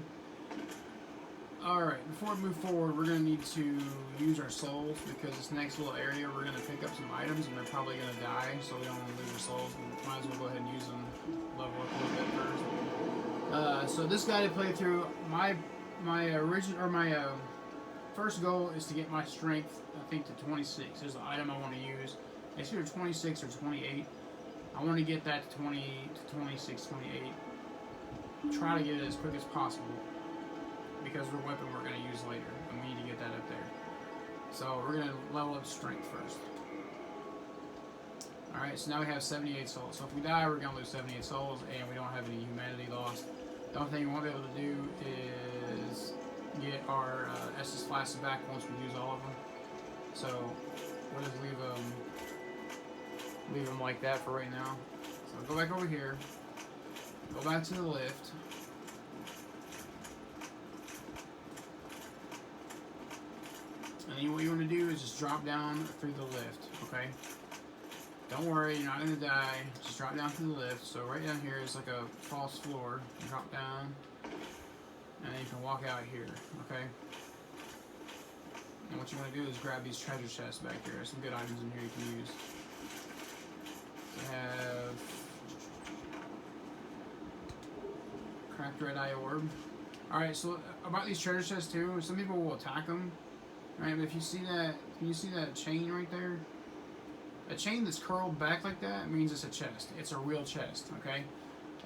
Alright, before we move forward, we're going to need to use our souls because this next little area we're going to pick up some items and they're probably going to die, so we don't want to lose our souls. We might as well go ahead and use them, level up a little bit first. So this guided playthrough, my first goal is to get my strength, I think, to 26. There's an item I want to use. It's either 26 or 28. I want to get that to 20 to 26, 28. Try to get it as quick as possible, because the weapon we're going to use later, and we need to get that up there. So we're going to level up strength first. Alright, so now we have 78 souls. So if we die, we're going to lose 78 souls, and we don't have any humanity lost. The only thing we won't be able to do is get our Estus flasks back once we use all of them. So we'll just leave them like that for right now. So go back over here, go back to the lift. And then what you want to do is just drop down through the lift, okay? Don't worry, you're not going to die. Just drop down through the lift. So right down here is like a false floor. You drop down, and then you can walk out here, okay? And what you want to do is grab these treasure chests back here. There's some good items in here you can use. We have cracked red eye orb. Alright, so about these treasure chests too, some people will attack them. Right, but if you see that, can you see that chain right there? A chain that's curled back like that means it's a chest. It's a real chest, okay?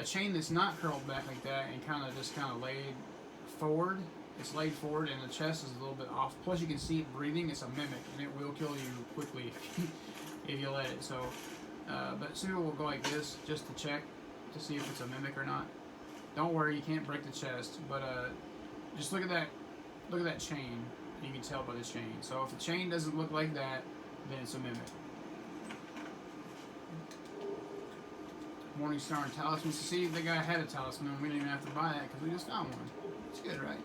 A chain that's not curled back like that and just laid forward, it's laid forward and the chest is a little bit off. Plus you can see it breathing, it's a mimic and it will kill you quickly if you let it. So But soon we'll go like this just to check to see if it's a mimic or not. Don't worry, you can't break the chest, but just look at that chain. You can tell by the chain. So if the chain doesn't look like that, then it's a mimic. Morning Star and Talisman. So see, the guy had a talisman. We didn't even have to buy that because we just found one. It's good, right?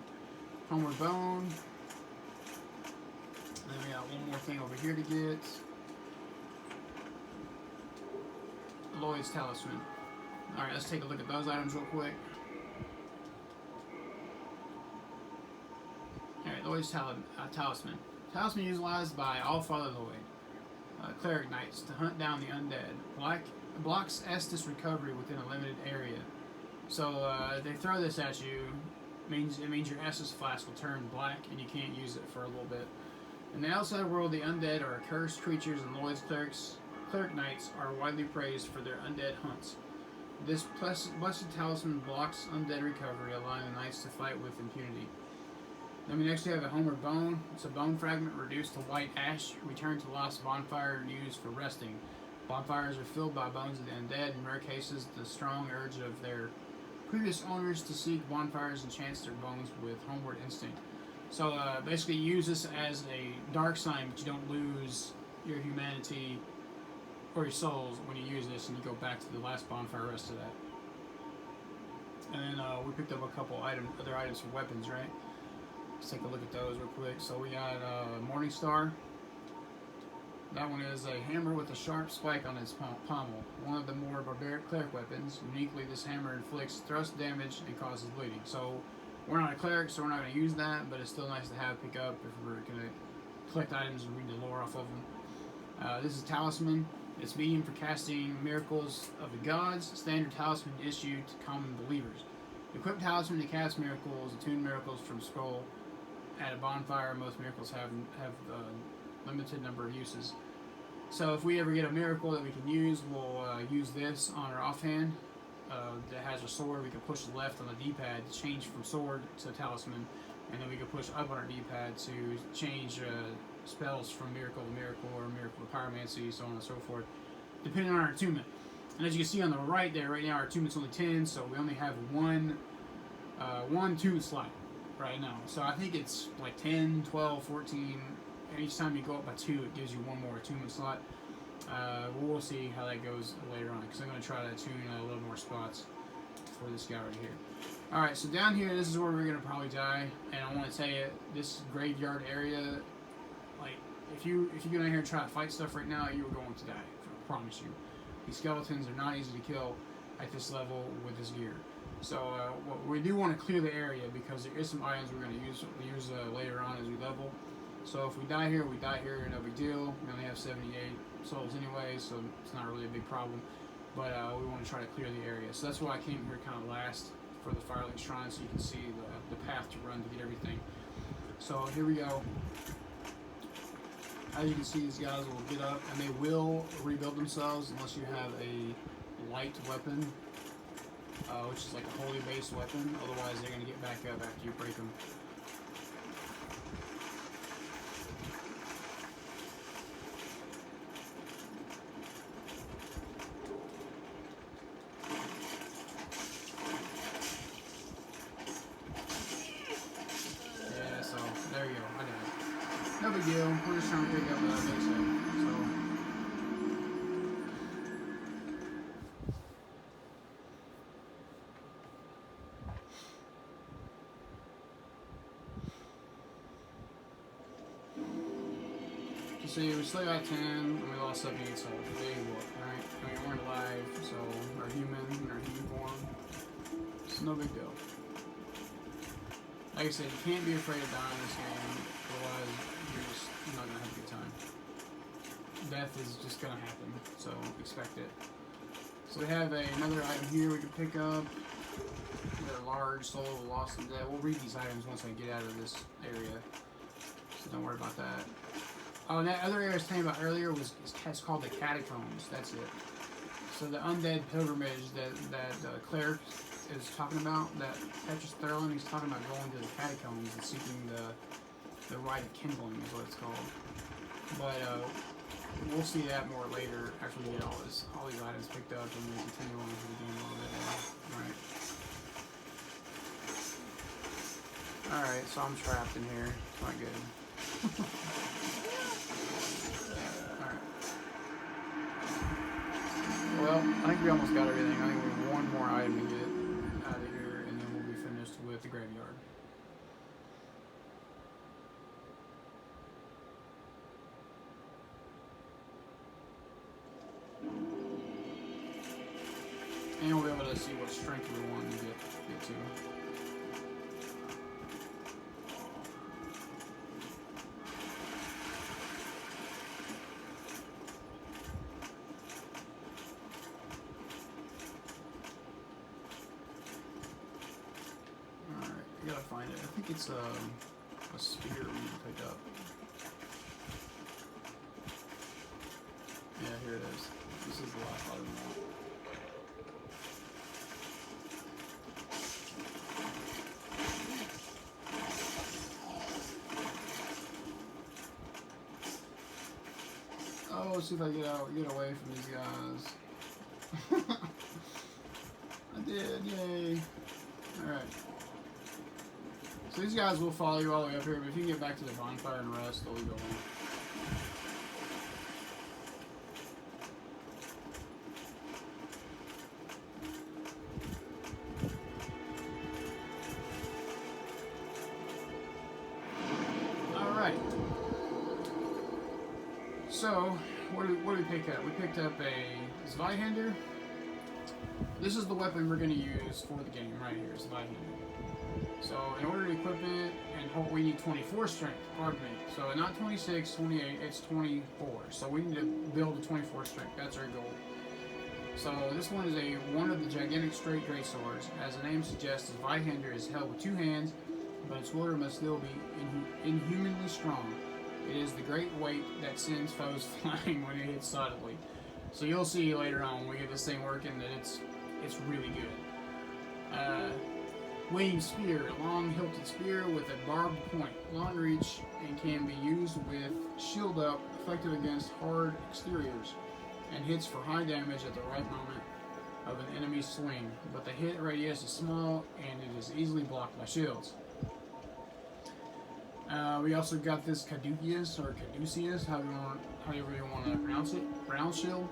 Homeward Bone. And then we got one more thing over here to get. Lloyd's Talisman. Alright, let's take a look at those items real quick. Alright, Lloyd's Talisman. Talisman utilized by Allfather Lloyd. Cleric Knights to hunt down the undead. Blocks Estus recovery within a limited area. So if they throw this at you, it means your Estus flask will turn black and you can't use it for a little bit. In the outside world, the undead are accursed creatures, and Lloyd's cleric knights are widely praised for their undead hunts. This blessed talisman blocks undead recovery, allowing the knights to fight with impunity. Then we next have a Homeward Bone. It's a bone fragment reduced to white ash, returned to Lost Bonfire and used for resting. Bonfires are filled by bones of the undead. In rare cases, the strong urge of their previous owners to seek bonfires enchants their bones with homeward instinct. So basically you use this as a dark sign, but you don't lose your humanity or your souls when you use this, and you go back to the last bonfire rest of that. And then we picked up a couple other items for weapons, right? Let's take a look at those real quick. So we got Morning Star. That one is a hammer with a sharp spike on its pommel. One of the more barbaric cleric weapons. Uniquely, this hammer inflicts thrust damage and causes bleeding. So we're not a cleric, so we're not going to use that, but it's still nice to have pick up if we're going to collect items and read the lore off of them. This is Talisman. It's medium for casting miracles of the gods. Standard talisman issued to common believers. Equip talisman to cast miracles, attune miracles from scroll. At a bonfire, most miracles have limited number of uses. So if we ever get a miracle that we can use, we'll use this on our offhand. That has a sword. We can push left on the D-pad to change from sword to talisman, and then we can push up on our D-pad to change spells from miracle to miracle or miracle to pyromancy, so on and so forth, depending on our attunement. And as you can see on the right there, right now our attunement's only 10, so we only have one attunement slot right now. So I think it's like 10, 12, 14. And each time you go up by 2, it gives you one more attunement slot. We'll see how that goes later on, because I'm going to try to attune a little more spots for this guy right here. Alright, so down here, this is where we're going to probably die. And I want to tell you, this graveyard area, like, if you go down here and try to fight stuff right now, you are going to die. I promise you. These skeletons are not easy to kill at this level with this gear. So we do want to clear the area, because there is some items we're going to use later on as we level. So if we die here, no big deal. We only have 78 souls anyway, so it's not really a big problem. But we want to try to clear the area. So that's why I came here kind of last for the Firelight Shrine, so you can see the path to run to get everything. So here we go. As you can see, these guys will get up, and they will rebuild themselves unless you have a light weapon, which is like a holy based weapon. Otherwise, they're going to get back up after you break them. There you go, I got it. No big deal, we're just trying to pick up that base so. You see, we still got 10, and we lost 78 souls. Big whoop, right? I mean, we're alive, so we're human, we're human form. It's no big deal. Like I said, you can't be afraid of dying in this game, otherwise you're just not going to have a good time. Death is just going to happen, so expect it. So we have another item here we can pick up. We got a large soul of the lost and dead. We'll read these items once I get out of this area, so don't worry about that. Oh, and that other area I was telling you about earlier it's called the Catacombs. That's it. So the undead pilgrimage that Claire is talking about, that Petrus Thurland, he's talking about going to the catacombs and seeking the rite of kindling is what it's called. But we'll see that more later after we get all these items picked up and we continue on with the game a little bit more. Alright, so I'm trapped in here. It's not good. Alright. Well, I think we almost got everything. I think we have one more item to get out of here, and then we'll be finished with the graveyard. And we'll be able to see what strength we want to get to. Alright, we gotta find it. I think it's a spear we need to pick up. Yeah, here it is. This is the last item we want. Oh, let's see if I get away from these guys. I did, yay. Alright. So these guys will follow you all the way up here, but if you can get back to the bonfire and rest, they'll be going. Alright. So, what did we pick up? We picked up a Zweihander. This is the weapon we're going to use for the game right here, Zweihander. So, in order to equip it, and we need 24 strength, pardon me. So, not 26, 28, it's 24. So, we need to build a 24 strength. That's our goal. So, this one is one of the gigantic straight great swords. As the name suggests, Zweihander is held with two hands, but its wielder must still be inhumanly strong. It is the great weight that sends foes flying when it hits solidly. So you'll see later on when we get this thing working that it's really good. Winged spear, long hilted spear with a barbed point, long reach, and can be used with shield up, effective against hard exteriors, and hits for high damage at the right moment of an enemy's swing. But the hit radius is small and it is easily blocked by shields. We also got this Caduceus, however you want to pronounce it, round shield.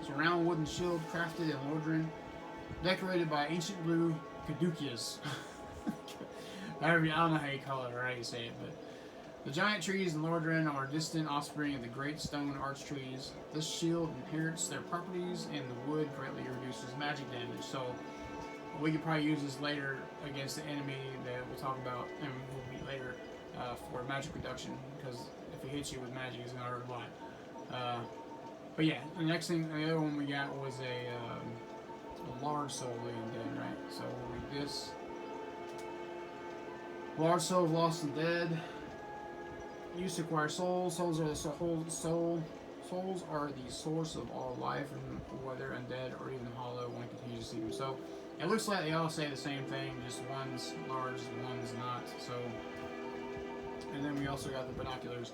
It's a round wooden shield crafted in Lordran, decorated by ancient blue Caduceus. I don't know how you call it or how you say it, but the giant trees in Lordran are distant offspring of the great stone arch trees. This shield inherits their properties, and the wood greatly reduces magic damage. So we could probably use this later against the enemy that we'll talk about and we'll meet later. For magic reduction, because if it hits you with magic, it's gonna hurt a lot. But yeah, the other one we got was a large soul of Undead, right? So we'll read this. Large soul of lost and dead. Used to acquire souls. Souls are the souls are the source of all life, and whether undead or even hollow, one continues to see them. So it looks like they all say the same thing, just one's large, one's not. So. And then we also got the binoculars.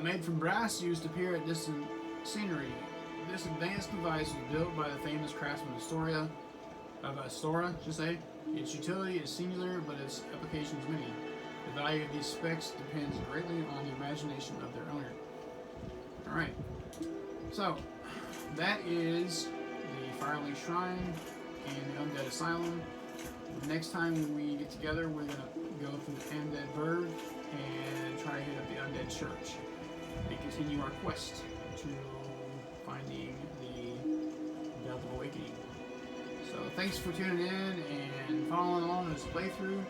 Made from brass, used to peer at distant scenery. This advanced device was built by the famous craftsman Astora, Its utility is singular, but its application is many. The value of these specs depends greatly on the imagination of their owner. Alright. So, that is the Firelight Shrine and the Undead Asylum. Next time we get together, we're going to go through the Undead Burg and try to hit up the Undead Church and continue our quest to finding the Belt of Awakening. So thanks for tuning in and following along this playthrough.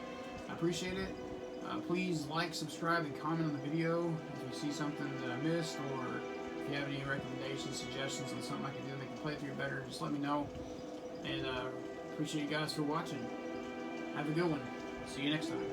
I appreciate it. Please like, subscribe, and comment on the video if you see something that I missed, or if you have any recommendations, suggestions on something I can do to make the playthrough better, just let me know. And appreciate you guys for watching. Have a good one. See you next time.